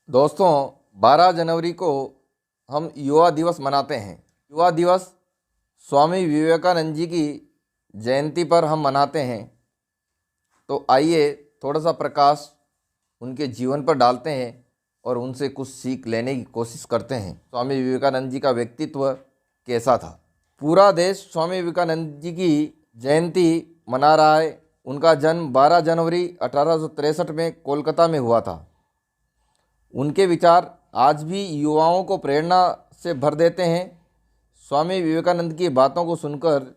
दोस्तों, 12 जनवरी को हम युवा दिवस मनाते हैं। युवा दिवस स्वामी विवेकानंद जी की जयंती पर हम मनाते हैं। तो आइए थोड़ा सा प्रकाश उनके जीवन पर डालते हैं और उनसे कुछ सीख लेने की कोशिश करते हैं। स्वामी विवेकानंद जी का व्यक्तित्व कैसा था? पूरा देश स्वामी विवेकानंद जी की जयंती मना रहा है। उनका जन्म 12 जनवरी 1863 में कोलकाता में हुआ था। उनके विचार आज भी युवाओं को प्रेरणा से भर देते हैं। स्वामी विवेकानंद की बातों को सुनकर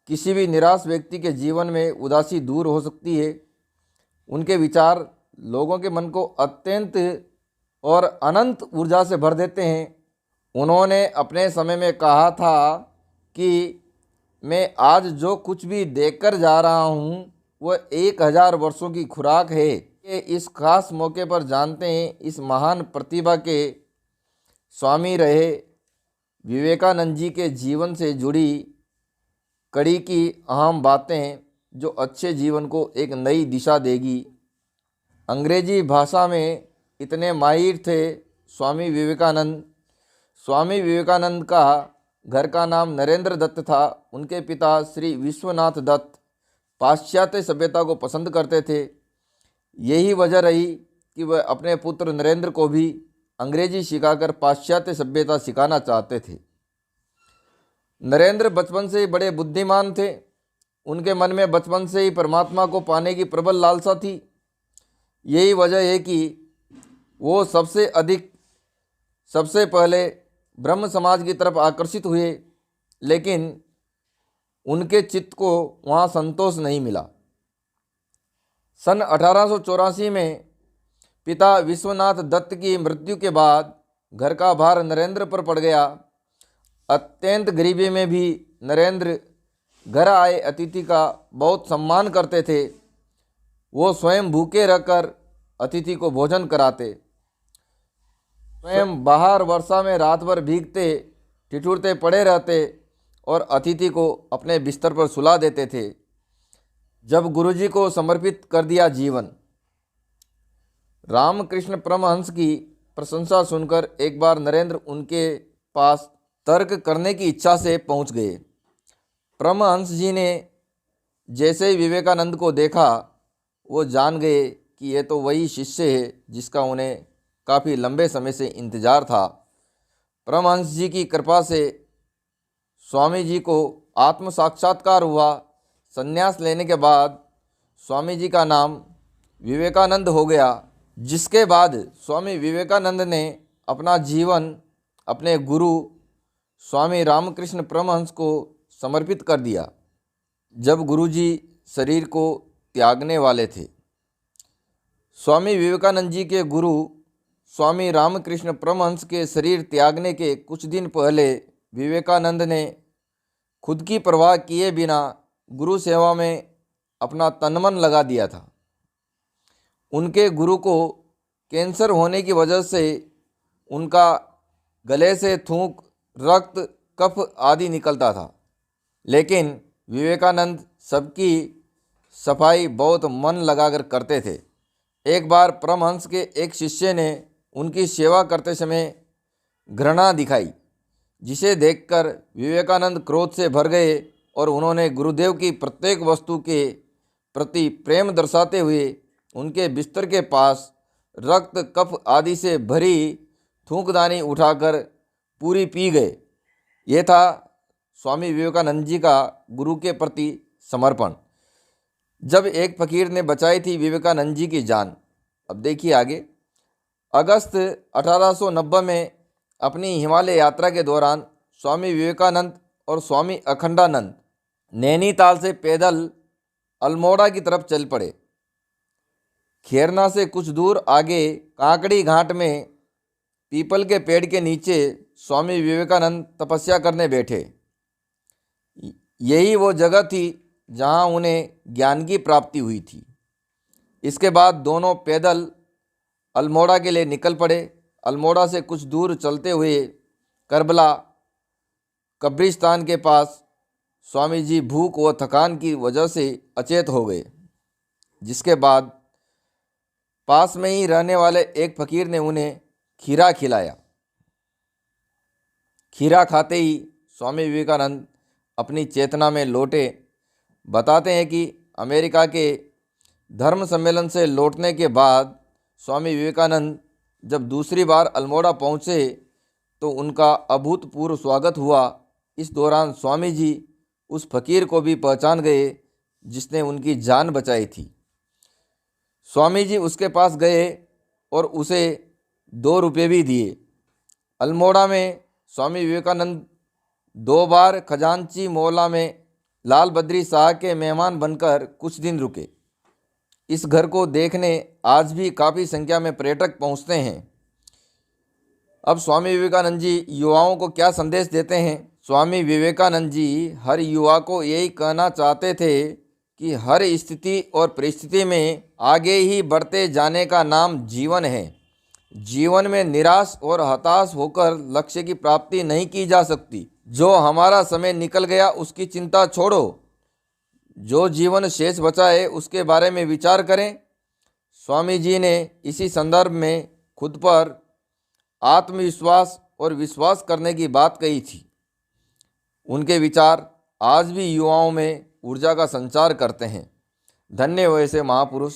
किसी भी निराश व्यक्ति के जीवन में उदासी दूर हो सकती है। उनके विचार लोगों के मन को अत्यंत और अनंत ऊर्जा से भर देते हैं। उन्होंने अपने समय में कहा था कि मैं आज जो कुछ भी देखकर जा रहा हूँ वह 1000 वर्षों की खुराक है। ये इस खास मौके पर जानते हैं इस महान प्रतिभा के स्वामी रहे विवेकानंद जी के जीवन से जुड़ी कड़ी की अहम बातें जो अच्छे जीवन को एक नई दिशा देगी। अंग्रेजी भाषा में इतने माहिर थे स्वामी विवेकानंद। स्वामी विवेकानंद का घर का नाम नरेंद्र दत्त था। उनके पिता श्री विश्वनाथ दत्त पाश्चात्य सभ्यता को पसंद करते थे। यही वजह रही कि वह अपने पुत्र नरेंद्र को भी अंग्रेजी सिखाकर पाश्चात्य सभ्यता सिखाना चाहते थे। नरेंद्र बचपन से ही बड़े बुद्धिमान थे। उनके मन में बचपन से ही परमात्मा को पाने की प्रबल लालसा थी। यही वजह है कि वो सबसे पहले ब्रह्म समाज की तरफ आकर्षित हुए, लेकिन उनके चित्त को वहाँ संतोष नहीं मिला। सन 1884 में पिता विश्वनाथ दत्त की मृत्यु के बाद घर का भार नरेंद्र पर पड़ गया। अत्यंत गरीबी में भी नरेंद्र घर आए अतिथि का बहुत सम्मान करते थे। वो स्वयं भूखे रहकर अतिथि को भोजन कराते, स्वयं बाहर वर्षा में रात भर भीगते ठिठुरते पड़े रहते और अतिथि को अपने बिस्तर पर सुला देते थे। जब गुरुजी को समर्पित कर दिया जीवन, रामकृष्ण परमहंस की प्रशंसा सुनकर एक बार नरेंद्र उनके पास तर्क करने की इच्छा से पहुंच गए। परमहंस जी ने जैसे ही विवेकानंद को देखा वो जान गए कि ये तो वही शिष्य है जिसका उन्हें काफ़ी लंबे समय से इंतज़ार था। परमहंस जी की कृपा से स्वामी जी को आत्म साक्षात्कार हुआ। संन्यास लेने के बाद स्वामी जी का नाम विवेकानंद हो गया, जिसके बाद स्वामी विवेकानंद ने अपना जीवन अपने गुरु स्वामी रामकृष्ण परमहंस को समर्पित कर दिया जब गुरुजी शरीर को त्यागने वाले थे। स्वामी विवेकानंद जी के गुरु स्वामी रामकृष्ण परमहंस के शरीर त्यागने के कुछ दिन पहले विवेकानंद ने खुद की परवाह किए बिना गुरु सेवा में अपना तनमन लगा दिया था। उनके गुरु को कैंसर होने की वजह से उनका गले से थूक, रक्त, कफ आदि निकलता था, लेकिन विवेकानंद सबकी सफाई बहुत मन लगाकर करते थे। एक बार परमहंस के एक शिष्य ने उनकी सेवा करते समय घृणा दिखाई, जिसे देखकर विवेकानंद क्रोध से भर गए और उन्होंने गुरुदेव की प्रत्येक वस्तु के प्रति प्रेम दर्शाते हुए उनके बिस्तर के पास रक्त, कफ आदि से भरी थूकदानी उठाकर पूरी पी गए। ये था स्वामी विवेकानंद जी का गुरु के प्रति समर्पण। जब एक फकीर ने बचाई थी विवेकानंद जी की जान। अब देखिए आगे। अगस्त 1890 में अपनी हिमालय यात्रा के दौरान स्वामी विवेकानंद और स्वामी अखंडानंद नैनीताल से पैदल अल्मोड़ा की तरफ चल पड़े। खेरना से कुछ दूर आगे काकड़ी घाट में पीपल के पेड़ के नीचे स्वामी विवेकानंद तपस्या करने बैठे। यही वो जगह थी जहां उन्हें ज्ञान की प्राप्ति हुई थी। इसके बाद दोनों पैदल अल्मोड़ा के लिए निकल पड़े। अल्मोड़ा से कुछ दूर चलते हुए करबला कब्रिस्तान के पास स्वामी जी भूख व थकान की वजह से अचेत हो गए, जिसके बाद पास में ही रहने वाले एक फकीर ने उन्हें खीरा खिलाया। खीरा खाते ही स्वामी विवेकानंद अपनी चेतना में लौटे। बताते हैं कि अमेरिका के धर्म सम्मेलन से लौटने के बाद स्वामी विवेकानंद जब दूसरी बार अल्मोड़ा पहुँचे तो उनका अभूतपूर्व स्वागत हुआ। इस दौरान स्वामी जी उस फकीर को भी पहचान गए जिसने उनकी जान बचाई थी। स्वामी जी उसके पास गए और उसे 2 रुपये भी दिए। अल्मोड़ा में स्वामी विवेकानंद 2 बार खजांची मोहल्ला में लाल बद्री शाह के मेहमान बनकर कुछ दिन रुके। इस घर को देखने आज भी काफ़ी संख्या में पर्यटक पहुंचते हैं। अब स्वामी विवेकानंद जी युवाओं को क्या संदेश देते हैं? स्वामी विवेकानंद जी हर युवा को यही कहना चाहते थे कि हर स्थिति और परिस्थिति में आगे ही बढ़ते जाने का नाम जीवन है। जीवन में निराश और हताश होकर लक्ष्य की प्राप्ति नहीं की जा सकती। जो हमारा समय निकल गया उसकी चिंता छोड़ो, जो जीवन शेष बचा है उसके बारे में विचार करें। स्वामी जी ने इसी संदर्भ में खुद पर आत्मविश्वास और विश्वास करने की बात कही थी। उनके विचार आज भी युवाओं में ऊर्जा का संचार करते हैं। धन्य हो ऐसे महापुरुष।